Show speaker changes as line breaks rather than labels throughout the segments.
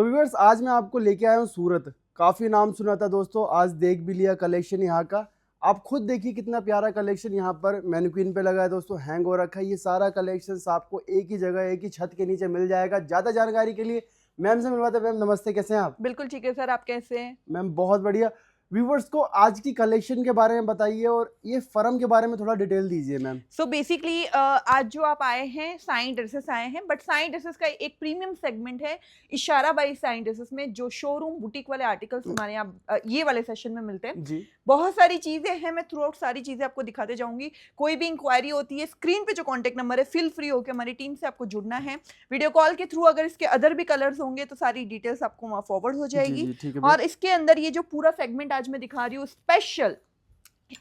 तो व्यूअर्स आज मैं आपको लेके आया हूँ सूरत। काफी नाम सुना था दोस्तों, आज देख भी लिया कलेक्शन यहाँ का। आप खुद देखिए कितना प्यारा कलेक्शन यहाँ पर मैनिक्विन पे लगा है दोस्तों, हैंग हो रखा है। ये सारा कलेक्शन आपको एक ही जगह एक ही छत के नीचे मिल जाएगा। ज्यादा जानकारी के लिए मैम से मिलवाते हैं। मैम नमस्ते, कैसे हैं आप?
बिल्कुल ठीक है सर, आप कैसे हैं?
मैम बहुत बढ़िया। व्यूवर्स को आज की कलेक्शन के बारे में बताइए और ये फर्म के बारे में थोड़ा डिटेल दीजिए मैम।
सो बेसिकली आज जो आप आए हैं साईं ड्रेसेस आए हैं, बट साईं ड्रेसेस का एक प्रीमियम सेगमेंट है इशारा बाई साईं ड्रेसेस में, जो शोरूम बुटीक वाले आर्टिकल्स हमारे यहाँ ये वाले सेशन में मिलते हैं
जी
बहुत सारी चीजें हैं। मैं थ्रू आउट सारी चीजें आपको दिखाते जाऊंगी। कोई भी इंक्वायरी होती है, स्क्रीन पे जो कॉन्टेक्ट नंबर है, फील फ्री होकर हमारी टीम से आपको जुड़ना है वीडियो कॉल के थ्रू। अगर इसके अदर भी कलर्स होंगे तो सारी डिटेल्स आपको वहाँ फॉरवर्ड हो
जी
जाएगी।
जी ठीक है
और
मैम।
इसके अंदर ये जो पूरा सेगमेंट आज मैं दिखा रही हूँ स्पेशल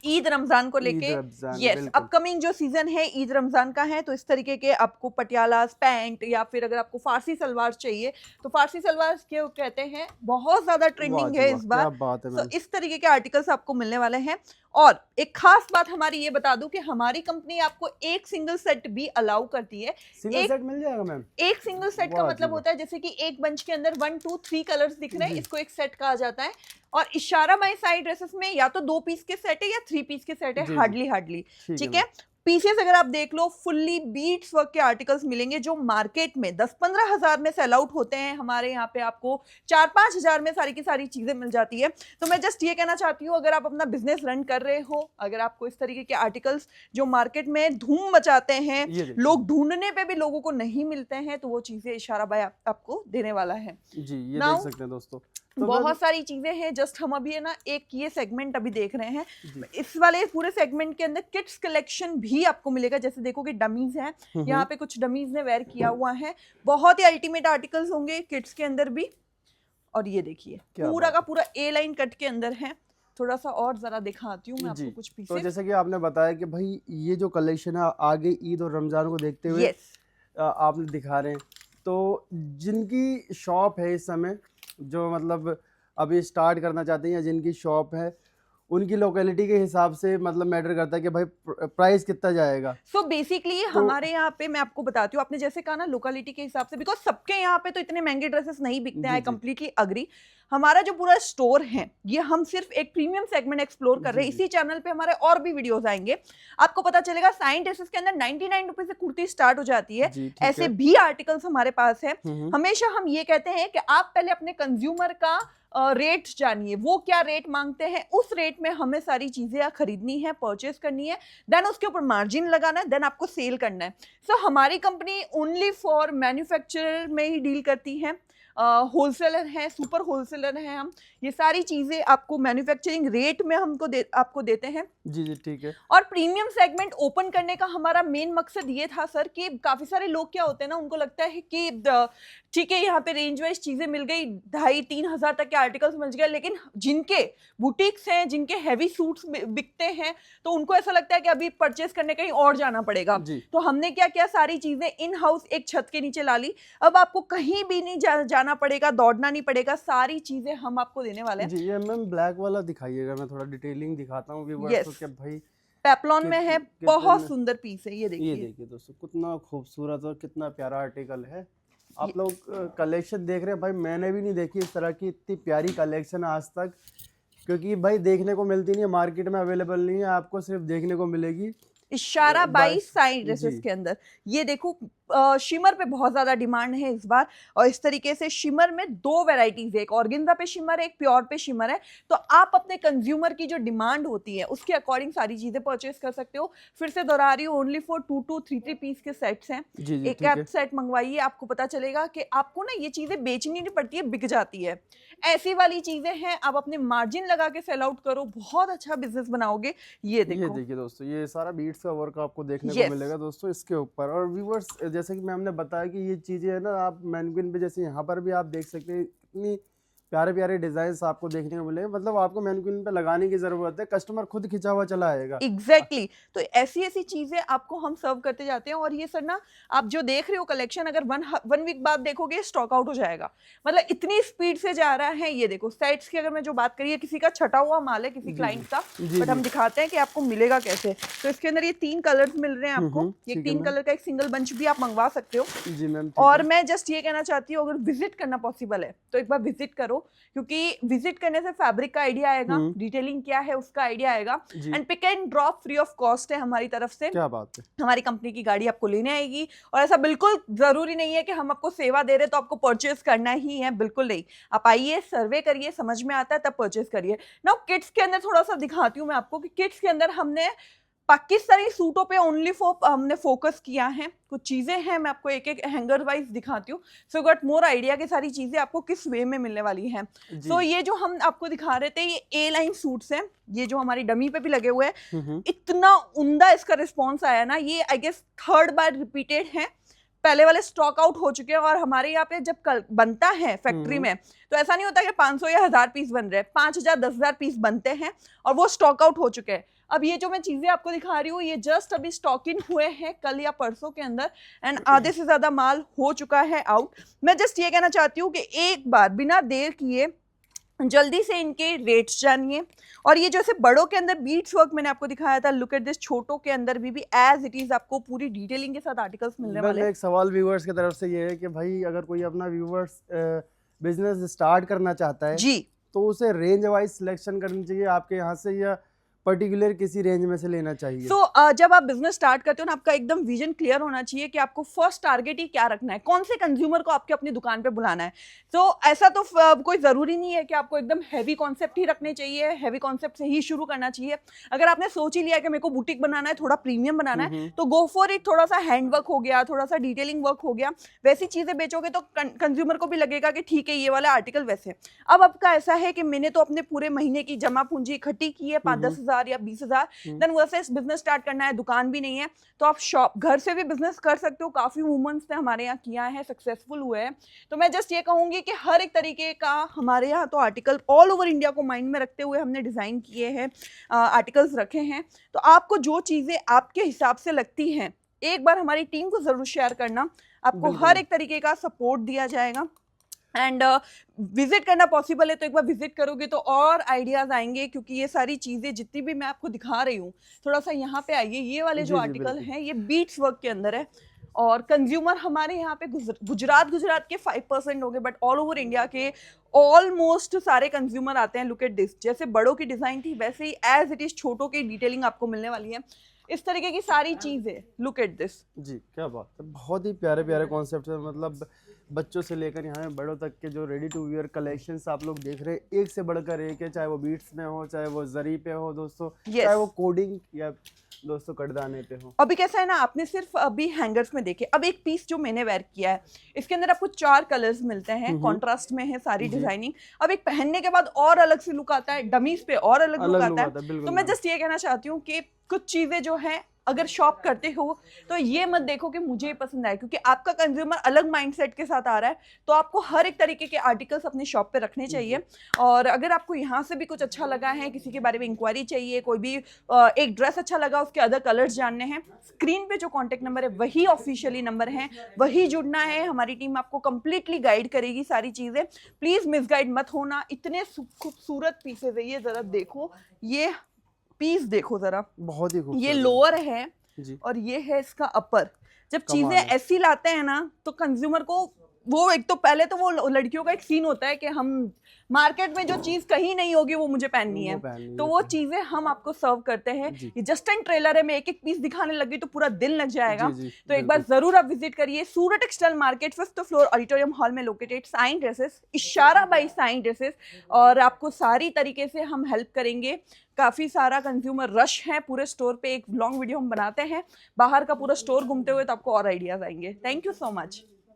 ईद रमजान को लेके,
ईद रमजान,
यस
बिल्कुल।
अपकमिंग जो सीजन है ईद रमजान का है, तो इस तरीके के आपको पटियाला पैंट या फिर अगर आपको फारसी सलवार चाहिए तो फारसी सलवार के कहते हैं, बहुत ज्यादा
वाह
ट्रेंडिंग
जी
है
वाह,
इस
क्या
बार।
बात है
तो
मैम।
इस तरीके के आर्टिकल्स आपको मिलने वाले हैं। और एक खास बात हमारी ये बता दूं कि हमारी कंपनी आपको एक सिंगल सेट भी अलाउ करती है।
सिंगल
एक
सेट मिल जाएगा मैम?
एक सिंगल सेट का
वाह जी
मतलब
वाह।
होता है जैसे कि एक बंच के अंदर 1 2 3 कलर्स दिख रहे हैं,
जी
इसको एक सेट कहा जाता है। और इशारा बाय साइड ड्रेसेस में या तो 2 पीस के सेट है या 3 पीस के सेट है,
जी जी
हार्डली
ठीक है
ठीक
मैम।
है। पीसेस अगर आप देख लो, फुल्ली बीट्स वर्क के आर्टिकल्स मिलेंगे जो मार्केट में 10-15 हजार में सेल आउट होते हैं, हमारे यहाँ पे आपको 4-5 हजार में सारी की सारी चीजें मिल जाती है। तो मैं जस्ट ये कहना चाहती हूँ, अगर आप अपना बिजनेस रन कर रहे हो, अगर आपको इस तरीके के आर्टिकल्स जो मार्केट में धूम मचाते हैं,
ये देखिए।
लोग ढूंढने पे भी लोगों को नहीं मिलते हैं, तो वो चीजें इशारा भाई आपको देने वाला है।
जी ये देख
नाउ
सकते हैं दोस्तों। तो मैम
बहुत सारी चीजें हैं, जस्ट हम अभी है ना एक ये सेगमेंट अभी देख रहे हैं।
जी
इस वाले पूरे सेगमेंट के अंदर किड्स कलेक्शन भी आपको मिलेगा। जैसे देखो कि डमीज हैं, यहाँ पे कुछ डमीज ने वेयर किया हुआ है, बहुत ही अल्टीमेट आर्टिकल्स होंगे किड्स के अंदर भी। और ये देखिए
क्या
पूरा
बात
का
है।
पूरा ए लाइन कट के अंदर है। थोड़ा सा और जरा दिखाती हूँ मैं
जी
आपको कुछ
तो
पीसेस।
जैसे कि आपने बताया कि भाई ये जो कलेक्शन है आगे ईद और रमजान को देखते हुए
यस
आपने दिखा रहे हैं। तो जिनकी शॉप है इस समय, जो मतलब अभी स्टार्ट करना चाहते हैं या जिनकी शॉप है, उनकी लोकेलिटी के हिसाब से मतलब मैटर करता है कि भाई प्राइस कितना जाएगा।
सो बेसिकली
तो
हमारे यहाँ पे मैं आपको बताती हूँ, आपने जैसे कहा ना लोकेलिटी के हिसाब से, बिकॉज सबके यहाँ पे तो इतने महंगे ड्रेसेस नहीं बिकते हैं,
जी
आई
जी
कंप्लीटली अग्री। हमारा जो पूरा स्टोर है ये हम सिर्फ एक प्रीमियम सेगमेंट एक्सप्लोर कर
जी
रहे हैं।
जी
इसी चैनल पे हमारे और भी वीडियोस आएंगे, आपको पता चलेगा। साइन ड्रेसेस के अंदर 99 रुपए से कुर्ती स्टार्ट हो जाती है।
जी ठीक
ऐसे
है।
भी आर्टिकल्स हमारे पास है।
हम्म।
हमेशा हम ये कहते हैं कि आप पहले अपने कंज्यूमर का रेट जानिए, वो क्या रेट मांगते हैं, उस रेट में हमें सारी चीजें खरीदनी है, परचेज करनी है, देन उसके ऊपर मार्जिन लगाना है, देन आपको सेल करना है। सो हमारी कंपनी ओनली फॉर मैन्युफैक्चरर में ही डील करती है। होलसेलर हैं, सुपर होलसेलर हैं हम। ये सारी चीजें आपको मैन्युफैक्चरिंग रेट में आपको देते हैं।
जी जी ठीक है।
और प्रीमियम सेगमेंट ओपन करने का हमारा मेन मकसद ये था सर, कि काफी सारे लोग क्या होते हैं ना, उनको लगता है कि ठीक है यहाँ पे रेंज वाइज चीजें मिल गई, 2,500-3 हजार तक के आर्टिकल्स मिल गए, लेकिन जिनके बुटीक्स हैं, जिनके हैवी सूट्स बिकते हैं, तो उनको ऐसा लगता है कि अभी परचेस करने कहीं और जाना पड़ेगा।
जी
तो हमने क्या किया, सारी चीजें इन हाउस एक छत के नीचे ला ली। अब आपको कहीं भी नहीं जाना पड़ेगा, दौड़ना नहीं पड़ेगा, सारी चीजें हम आपको देने वाले हैं।
जी ये मैम ब्लैक वाला दिखाइएगा, मैं थोड़ा डिटेलिंग दिखाता हूँ व्यूअर्स को
यस
कि भाई
पेप्लॉन में है, बहुत
कितने।
सुंदर पीस है, ये
ये
देखिए।
देखिए दोस्तों कितना खूबसूरत और कितना प्यारा आर्टिकल है।
ये
आप लोग कलेक्शन देख रहे हैं, भाई मैंने भी नहीं देखी इस तरह की इतनी प्यारी कलेक्शन आज तक, क्योंकि भाई देखने को मिलती नहीं है, मार्केट में अवेलेबल नहीं है, आपको सिर्फ देखने को मिलेगी
इशारा by
bus.
Side
ji
dresses के अंदर। ये देखो शिमर पे बहुत ज्यादा डिमांड है इस बार, और इस तरीके से शिमर में 2 वैरायटीज है, एक ऑर्गेन्जा पे शिमर है, एक प्योर पे शिमर है। तो आप अपने कंज्यूमर की जो डिमांड होती है उसके अकॉर्डिंग सारी चीजें परचेस कर सकते हो। फिर से दोहरा रही हूँ, ओनली फॉर 2-3 पीस के सेट्स हैं।
जी जी
एक
ठीक
आध
है।
सेट मंगवाइए, आपको पता चलेगा कि आपको ना ये चीजें बेचनी नहीं पड़ती है, बिक जाती है। ऐसी वाली चीजें हैं, आप अपने मार्जिन लगा के सेल आउट करो, बहुत अच्छा बिजनेस बनाओगे। ये
ये
देखो,
देखिए दोस्तों, ये सारा बीट्स का वर्क आपको देखने को
यस
मिलेगा दोस्तों इसके ऊपर। और व्यूवर्स जैसे कि मैम ने बताया कि ये चीज़ें है ना, आप मैनक्विन पे जैसे यहाँ पर भी आप देख सकते हैं, इतनी प्यारे प्यारे डिजाइन आपको देखने को मिलेंगे, मतलब आपको मैनिक्विन पे लगाने की जरूरत है, कस्टमर खुद खिंचा हुआ चला आएगा।
एग्जैक्टली तो ऐसी ऐसी चीजें आपको हम सर्व करते जाते हैं। और ये सर ना, आप जो देख रहे हो कलेक्शन, अगर वन वीक बाद देखोगे स्टॉक आउट हो जाएगा, मतलब इतनी स्पीड से जा रहा है। ये देखो सेट्स की अगर मैं जो बात करिए, किसी का छटा हुआ माल है किसी क्लाइंट का, बट हम दिखाते हैं कि आपको मिलेगा कैसे। तो इसके अंदर ये 3 कलर्स मिल रहे हैं आपको, ये 3 कलर का एक सिंगल बंच भी आप मंगवा सकते हो
जी मैम।
और मैं जस्ट ये कहना चाहती हूँ, अगर विजिट करना पॉसिबल है तो एक बार विजिट करो, क्योंकि विजिट करने से फैब्रिक का आइडिया आएगा, डिटेलिंग क्या है उसका आइडिया आएगा, and pick and drop free of cost है हमारी तरफ से।
क्या बात है,
हमारी कंपनी की गाड़ी आपको लेने आएगी। और ऐसा बिल्कुल जरूरी नहीं है कि हम आपको सेवा दे रहे तो आपको परचेज करना ही है, बिल्कुल नहीं। आप आइए, सर्वे करिए, समझ में आता है तब परचेज करिए। नाउ किड्स के अंदर थोड़ा सा दिखाती हूँ मैं आपको कि किड्स के अंदर हमने पाकिस्तानी सूटों पे ओनली हमने फोकस किया है। कुछ चीजें हैं, मैं आपको एक एक हैंगर वाइज दिखाती हूँ, सो गॉट मोर आइडिया कि सारी चीजें आपको किस वे में मिलने वाली हैं। सो ये जो हम आपको दिखा रहे थे, ये ए लाइन सूट्स हैं, ये जो हमारी डमी पे भी लगे हुए हैं। इतना उम्दा इसका रिस्पॉन्स आया ना, ये I guess 3rd bar repeated है। पहले वाले स्टॉक आउट हो चुके हैं और हमारे यहाँ पे जब कल बनता है फैक्ट्री में, तो ऐसा नहीं होता कि 500 या 1000 पीस बन रहे हैं, 5000 10,000 पीस बनते हैं और वो स्टॉक आउट हो चुके हैं। अब ये जो मैं चीजें आपको दिखा रही हूँ, ये जस्ट अभी स्टॉक इन हुए हैं कल या परसों के अंदर, एंड आधे से ज्यादा माल हो चुका है आउट। मैं जस्ट ये कहना चाहती हूँ कि एक बार बिना देर किए जल्दी से इनके रेट्स जानिए। और ये जैसे बड़ों के अंदर बीट्स वर्क मैंने आपको दिखाया था, लुक एट दिस, छोटों के अंदर भी एज इट इज आपको पूरी डिटेलिंग के साथ आर्टिकल्स मिलने वाले हैं।
एक सवाल व्यूअर्स की तरफ से ये है कि भाई अगर कोई अपना व्यूअर्स बिजनेस स्टार्ट करना चाहता है
जी,
तो उसे रेंज वाइज सिलेक्शन करनी चाहिए आपके यहाँ से, या पर्टिकुलर किसी रेंज में से लेना चाहिए?
जब आप बिजनेस स्टार्ट करते हो ना, आपका एकदम विजन क्लियर होना चाहिए कि आपको फर्स्ट टारगेट ही क्या रखना है, कौन से कंज्यूमर को आपके अपनी दुकान पे बुलाना है। ऐसा तो कोई जरूरी नहीं है कि आपको एकदम हैवी कॉन्सेप्ट ही रखने चाहिए, हैवी कॉन्सेप्ट से ही शुरू करना चाहिए। अगर आपने सोच ही लिया कि मेरे को बुटीक बनाना है, थोड़ा प्रीमियम बनाना है, तो गो फॉर इट। थोड़ा सा हैंड वर्क हो गया, थोड़ा सा डिटेलिंग वर्क हो गया, वैसी चीजें बेचोगे तो कंज्यूमर को भी लगेगा कि ठीक है ये वाला आर्टिकल वैसे। अब आपका ऐसा है कि मैंने तो अपने पूरे महीने की जमा पूंजी इकट्ठी की है, 5-10 हज़ार या 20 हज़ार, देन वैसे बिजनेस स्टार्ट करना है, दुकान भी नहीं है, तो आप शॉप घर से भी बिजनेस कर सकते हो। काफी वुमेन्स ने हमारे यहाँ किया है, सक्सेसफुल हुए हैं। तो मैं जस्ट ये कहूंगी कि हर एक तरीके का हमारे यहाँ तो आर्टिकल ऑल ओवर इंडिया को माइंड में रखते हुए हमने डिजाइन किए हैं, आर्टिकल्स रखे हैं। तो आपको जो चीजें आपके हिसाब से लगती हैं, एक बार हमारी टीम को जरूर शेयर करना, आपको हर एक तरीके का सपोर्ट दिया जाएगा। एंड विजिट करना पॉसिबल है तो एक बार विजिट करोगे तो और आइडियाज आएंगे, क्योंकि ये सारी चीजें जितनी भी मैं आपको दिखा रही हूँ, थोड़ा सा यहाँ पे आइए। ये वाले जो आर्टिकल हैं ये बीट्स वर्क के अंदर है, और कंज्यूमर हमारे यहाँ पे गुजरात के 5% हो गए, बट ऑल ओवर इंडिया के ऑलमोस्ट सारे कंज्यूमर आते हैं। लुक एट दिस, जैसे बड़ों की डिजाइन थी वैसे ही एज इट इज छोटों की डिटेलिंग आपको मिलने वाली है। इस तरीके की सारी चीजें, लुक एट दिस।
जी क्या बात है, बहुत ही प्यारे प्यारे कॉन्सेप्ट है, मतलब बच्चों से लेकर यहाँ बड़ों तक के जो रेडी टू वियर कलेक्शंस आप लोग देख रहे हैं, एक से बढ़कर एक है, चाहे वो बीट्स में हो, चाहे वो जरी पे हो दोस्तों, चाहे वो कोडिंग या दोस्तों कटदाने पे हो।
अभी कैसा है ना, आपने सिर्फ अभी हैंगर्स में देखे, अब एक पीस जो मैंने वेयर किया है, इसके अंदर आपको 4 कलर्स मिलते हैं, कॉन्ट्रास्ट में है सारी डिजाइनिंग। अब एक पहनने के बाद और अलग से लुक आता है, डमीज पे और अलग लुक आता है। तो मैं जस्ट ये कहना चाहती हूँ कि कुछ चीजें जो है अगर शॉप करते हो तो ये मत देखो कि मुझे पसंद आए, क्योंकि आपका कंज्यूमर अलग माइंडसेट के साथ आ रहा है, तो आपको हर एक तरीके के आर्टिकल्स अपने शॉप पे रखने चाहिए। और अगर आपको यहाँ से भी कुछ अच्छा लगा है, किसी के बारे में इंक्वायरी चाहिए, कोई भी एक ड्रेस अच्छा लगा, उसके अदर कलर्स जानने हैं, स्क्रीन पे जो कॉन्टेक्ट नंबर है वही ऑफिशियली नंबर है, वही जुड़ना है। हमारी टीम आपको कंप्लीटली गाइड करेगी सारी चीजें, प्लीज मिसगाइड मत होना। इतने खूबसूरत पीसेज है, ये जरा देखो, ये पीस देखो जरा,
बहुत ही खूबसूरत।
ये लोअर है
जी।
और ये है इसका अपर। जब चीजें ऐसी लाते हैं ना तो कंज्यूमर को वो, एक तो पहले तो वो लड़कियों का एक सीन होता है कि हम मार्केट में जो चीज कहीं नहीं होगी वो मुझे पहननी है, तो वो चीजें हम आपको सर्व करते हैं। ये जस्ट एंड ट्रेलर है, मैं एक एक पीस दिखाने लगी तो पूरा दिन लग जाएगा। तो एक बार जरूर आप विजिट करिए Surat textile market, 5th floor, auditorium hall में लोकेटेड, साइन ड्रेसेस, इशारा बाय साइन ड्रेसेस। और आपको सारी तरीके से हम हेल्प करेंगे। काफी सारा कंज्यूमर रश है पूरे स्टोर पे, एक लॉन्ग वीडियो हम बनाते हैं बाहर का पूरा स्टोर घूमते हुए, तो आपको और आइडियाज आएंगे। Thank you so much.